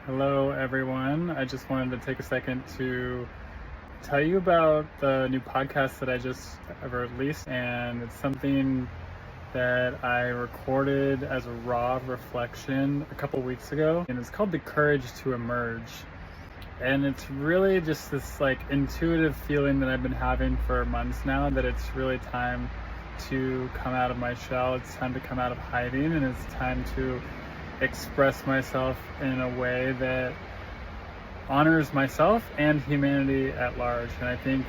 Hello, everyone. I just wanted to take a second to tell you about the new podcast that I just released, and it's something that I recorded as a raw reflection a couple weeks ago, and it's called The Courage to Emerge. And it's really just this like intuitive feeling that I've been having for months now that it's really time to come out of my shell. It's time to come out of hiding, and it's time to express myself in a way that honors myself and humanity at large. And I think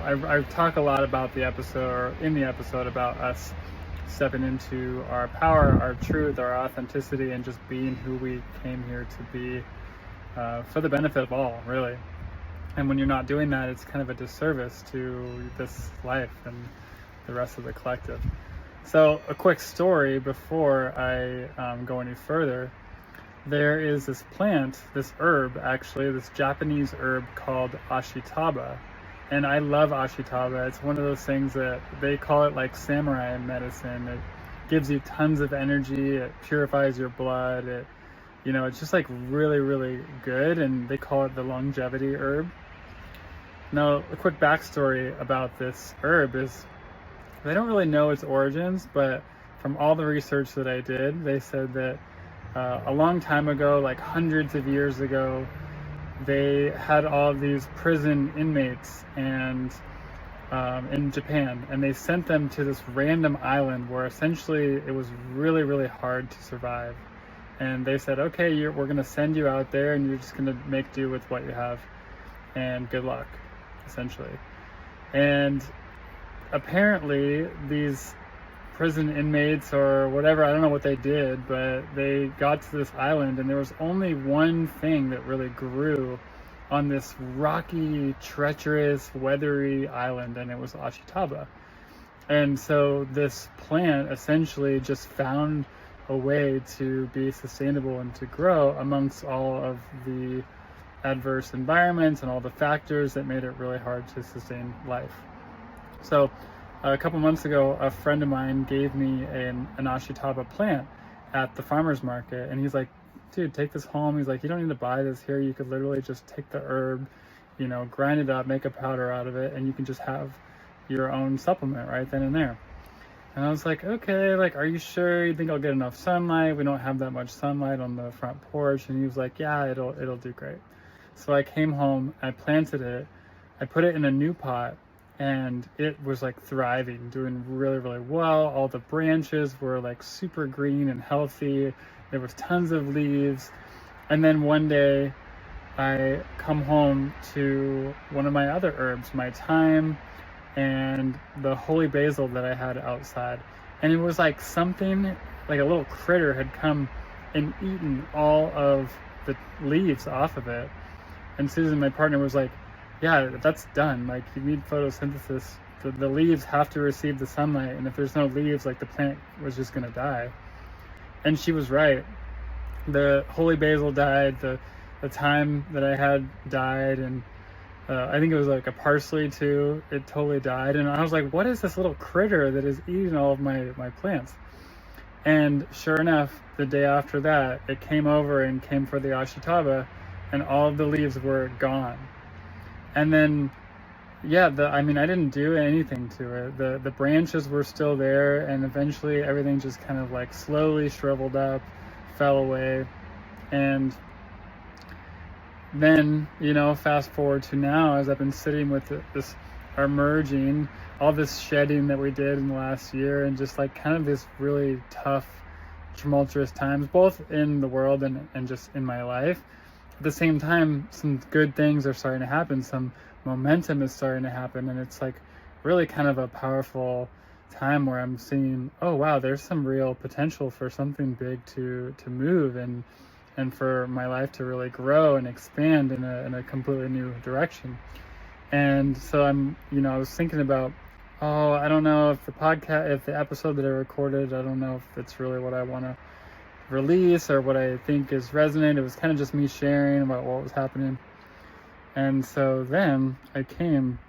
I talk a lot about the episode, or in the episode, about us stepping into our power, our truth, our authenticity, and just being who we came here to be, for the benefit of all, really. And when you're not doing that, it's kind of a disservice to this life and the rest of the collective. So a quick story before I go any further. There is this plant, this herb actually, this Japanese herb called ashitaba. And I love ashitaba. It's one of those things that they call it like samurai medicine. It gives you tons of energy, it purifies your blood, it's just like really, really good, and they call it the longevity herb. Now, a quick backstory about this herb is they don't really know its origins, but from all the research that I did, they said that a long time ago, like hundreds of years ago, they had all of these prison inmates and in Japan, and they sent them to this random island where essentially it was really, really hard to survive. And they said, okay, we're going to send you out there, and you're just going to make do with what you have, and good luck, essentially. And apparently these prison inmates or whatever, I don't know what they did, but they got to this island, and there was only one thing that really grew on this rocky, treacherous, weathery island, and it was ashitaba. And so this plant essentially just found a way to be sustainable and to grow amongst all of the adverse environments and all the factors that made it really hard to sustain life. So a couple months ago, a friend of mine gave me an ashitaba plant at the farmer's market, and he's like, dude, take this home. He's like, you don't need to buy this here. You could literally just take the herb, grind it up, make a powder out of it, and you can just have your own supplement right then and there. And I was like, okay, like, are you sure you think I'll get enough sunlight? We don't have that much sunlight on the front porch. And he was like, yeah, it'll do great. So I came home, I planted it, I put it in a new pot, and it was like thriving, doing really, really well. All the branches were like super green and healthy. There was tons of leaves. And then one day I come home to one of my other herbs, my thyme and the holy basil that I had outside. And it was like something, like a little critter had come and eaten all of the leaves off of it. And Susan, my partner, was like, yeah, that's done. Like, you need photosynthesis. The leaves have to receive the sunlight, and if there's no leaves, like, the plant was just gonna die. And she was right. The holy basil died, the thyme that I had died, and I think it was like a parsley too, it totally died. And I was like, what is this little critter that is eating all of my plants? And sure enough, the day after that, it came over and came for the ashitaba, and all of the leaves were gone. And then, yeah, I didn't do anything to it. The branches were still there, and eventually everything just kind of like slowly shriveled up, fell away. And then, fast forward to now, as I've been sitting with this emerging, all this shedding that we did in the last year, and just like kind of this really tough, tumultuous times, both in the world and just in my life. At the same time, some good things are starting to happen, some momentum is starting to happen, and it's like really kind of a powerful time where I'm seeing, oh wow, there's some real potential for something big to move, and for my life to really grow and expand in a completely new direction. And so I was thinking about, oh, I don't know if the episode that I recorded, I don't know if it's really what I want to release or what I think is resonant. It was kind of just me sharing about what was happening. And so then I came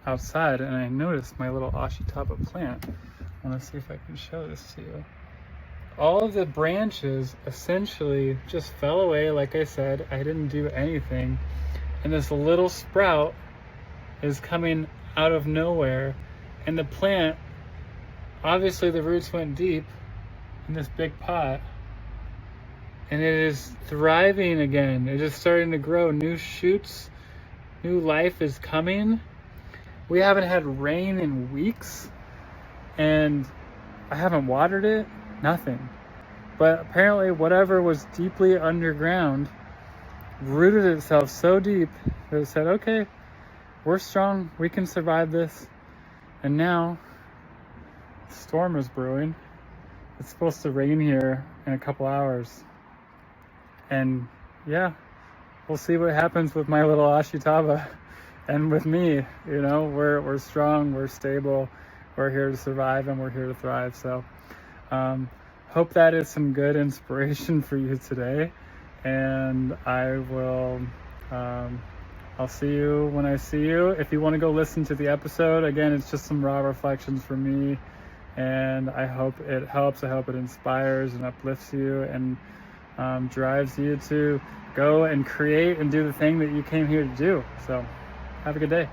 outside and I noticed my little ashitaba plant. I want to see if I can show this to you. all of the branches essentially just fell away. Like I said, I didn't do anything. And this little sprout is coming out of nowhere. And the plant, obviously the roots went deep in this big pot. And it is thriving again. It is starting to grow. New shoots, new life is coming. We haven't had rain in weeks. And I haven't watered it, nothing. But apparently whatever was deeply underground rooted itself so deep that it said, okay, we're strong, we can survive this. And now, the storm is brewing. It's supposed to rain here in a couple hours. And yeah, we'll see what happens with my little Ashitaba and with me. You know, we're strong, we're stable, we're here to survive, and we're here to thrive. So hope that is some good inspiration for you today. And I will I'll see you when I see you. If you want to go listen to the episode, again, it's just some raw reflections for me, and I hope it helps. I hope it inspires and uplifts you and drives you to go and create and do the thing that you came here to do. So have a good day.